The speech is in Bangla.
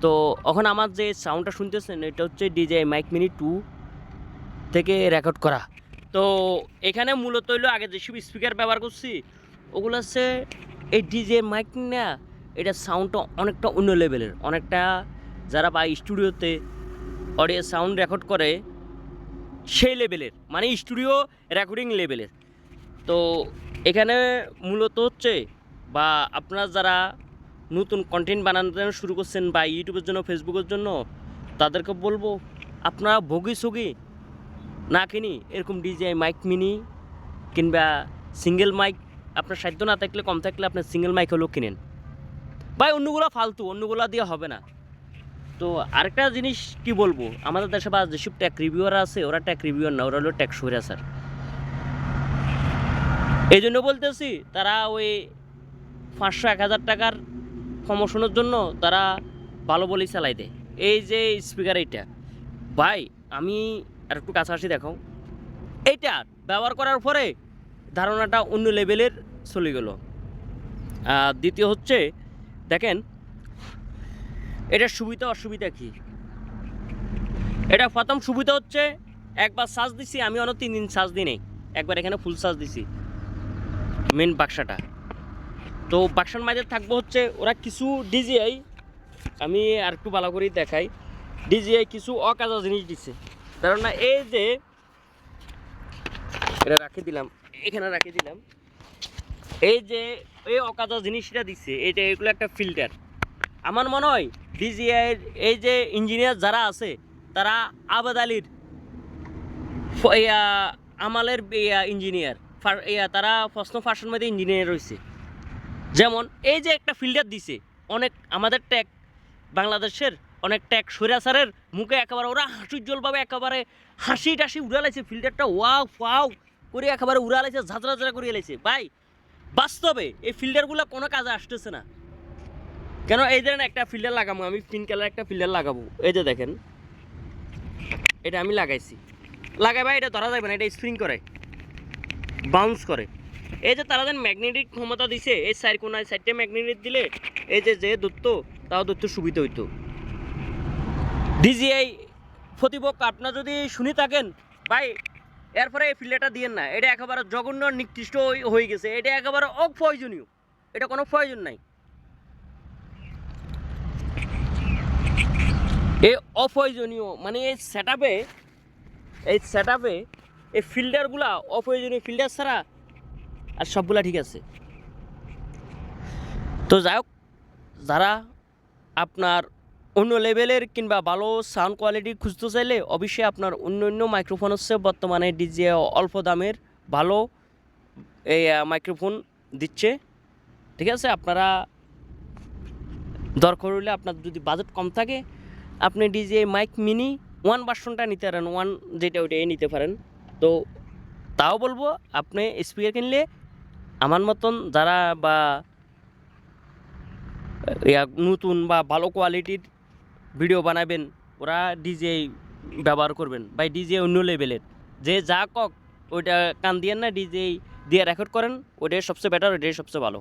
তো এখন আমার যে সাউন্ডটা শুনতেছেন এটা হচ্ছে DJI মাইক মিনি 2 থেকে রেকর্ড করা। তো এখানে মূলত হইলো আগে যেসব স্পিকার ব্যবহার করছি ওগুলো হচ্ছে এই DJI মাইক না, এটা সাউন্ডটা অনেকটা অন্য লেভেলের, অনেকটা যারা বা স্টুডিওতে অডিও সাউন্ড রেকর্ড করে সেই লেভেলের, মানে স্টুডিও রেকর্ডিং লেভেলের। তো এখানে মূলত হচ্ছে বা আপনারা যারা নতুন কন্টেন্ট বানানো শুরু করছেন বা ইউটিউবের জন্য ফেসবুকের জন্য, তাদেরকে বলবো আপনারা ভোগী সুগি না কিনি এরকম DJI মাইক মিনি কিংবা সিঙ্গেল মাইক, আপনার সাধ্য না থাকলে কম থাকলে আপনার সিঙ্গেল মাইক হলেও কিনেন ভাই, অন্যগুলো ফালতু, অন্যগুলো দিয়ে হবে না। তো আরেকটা জিনিস কি বলবো, আমাদের দেশে বা যেসব ট্যাক রিভিউয়ার আছে ওরা ট্যাক রিভিউয়ার না, ওরা হলো ট্যাক সইরা স্যার। এই জন্য বলতেছি তারা ওই 500-1000 টাকার প্রমোশনের জন্য তারা ভালো বলেই চালাই দেয়। এই যে স্পিকার এইটা ভাই, আমি আর একটু কাছাকাছি দেখাও, এইটা ব্যবহার করার পরে ধারণাটা অন্য লেভেলের চলে গেল। দ্বিতীয় হচ্ছে দেখেন এটার সুবিধা অসুবিধা কি। এটা প্রথম সুবিধা হচ্ছে একবার চার্জ দিছি, আমি অন্য 3 দিন চার্জ দিই নেই, একবার এখানে ফুল চার্জ দিছি মেন বাক্সাটা। তো বাক্সার মাঝে থাকবো হচ্ছে ওরা কিছু DJI, আমি আর একটু ভালো করেই দেখাই, DJI কিছু অকাজা জিনিস দিচ্ছে। কারণ না এই যে এটা রাখি দিলাম, এখানে রাখি দিলাম, এই যে এই অকাজা জিনিসটা দিচ্ছে, এটা এগুলো একটা ফিল্টার। আমার মনে হয় DJI এই যে ইঞ্জিনিয়ার যারা আছে তারা আবাদ আলীর আমালের ইঞ্জিনিয়ার, তারা প্রশ্ন ফাঁসের মধ্যে ইঞ্জিনিয়ার রয়েছে। যেমন এই যে একটা ফিল্টার দিছে, অনেক আমাদের ট্যাগ বাংলাদেশের অনেক ট্যাগ সৈরাসারের মুখে একেবারে ওরা হাস্যোজ্জ্বলভাবে একেবারে হাসি টাসি উড়ালাইছে, ফিল্টারটা ওয়াও ফাও করে একেবারে উড়ালাইছে, ঝাঁঝরা ঝাঁঝরা করে লাইছে। ভাই বাস্তবে এই ফিল্টারগুলো কোনো কাজে আসতেছে না কেন? এই ধরেন একটা ফিল্টার লাগাবো আমি, পিঙ্ক কালার একটা ফিল্টার লাগাবো, এই যে দেখেন এটা আমি লাগাইছি, লাগাই ভাই এটা ধরা যাবে না, এটা স্প্রিং করে, বাউন্স করে। এই যে তারা যেন ম্যাগনেটিক ক্ষমতা দিছে, এই কোনায় 4টে ম্যাগনেটিক দিলে এই যে দূরত্ব তাও দূরত্ব সুবিধা হইতো। DJI প্রতিপক্ষ আপনার যদি শুনে থাকেন ভাই, এরপরে এই ফিল্টারটা দিয়েন না, এটা একেবারে জঘন্য নিকৃষ্ট হয়ে গেছে, এটা একেবারে অপ্রয়োজনীয়, এটা কোনো প্রয়োজন নাই। এই অপ্রয়োজনীয় মানে এই সেট আপে এই ফিল্টারগুলা অপ্রয়োজনীয়, ফিল্টার ছাড়া আর সবগুলা ঠিক আছে। তো যাই হোক, যারা আপনার অন্য লেভেলের কিংবা ভালো সাউন্ড কোয়ালিটি খুঁজতে চাইলে অবশ্যই আপনার অন্য মাইক্রোফোন হচ্ছে বর্তমানে DJI অল্প দামের ভালো এই মাইক্রোফোন দিচ্ছে, ঠিক আছে। আপনারা দরকার হলে আপনার যদি বাজেট কম থাকে আপনি DJI মাইক মিনি 1 ভার্সনটা নিতে পারেন, 1 যেটা ওইটাই নিতে পারেন। তো তাও বলবো আপনি স্পিকার কিনলে আমার মতন যারা বা নতুন বা ভালো কোয়ালিটির ভিডিও বানাবেন ওরা DJI ব্যবহার করবেন। ভাই DJI অন্য লেভেলের, যে যা কক ওইটা কান দিয়েন না, DJI দিয়ে রেকর্ড করেন, ওইটাই সবচেয়ে বেটার, ওইটাই সবচেয়ে ভালো।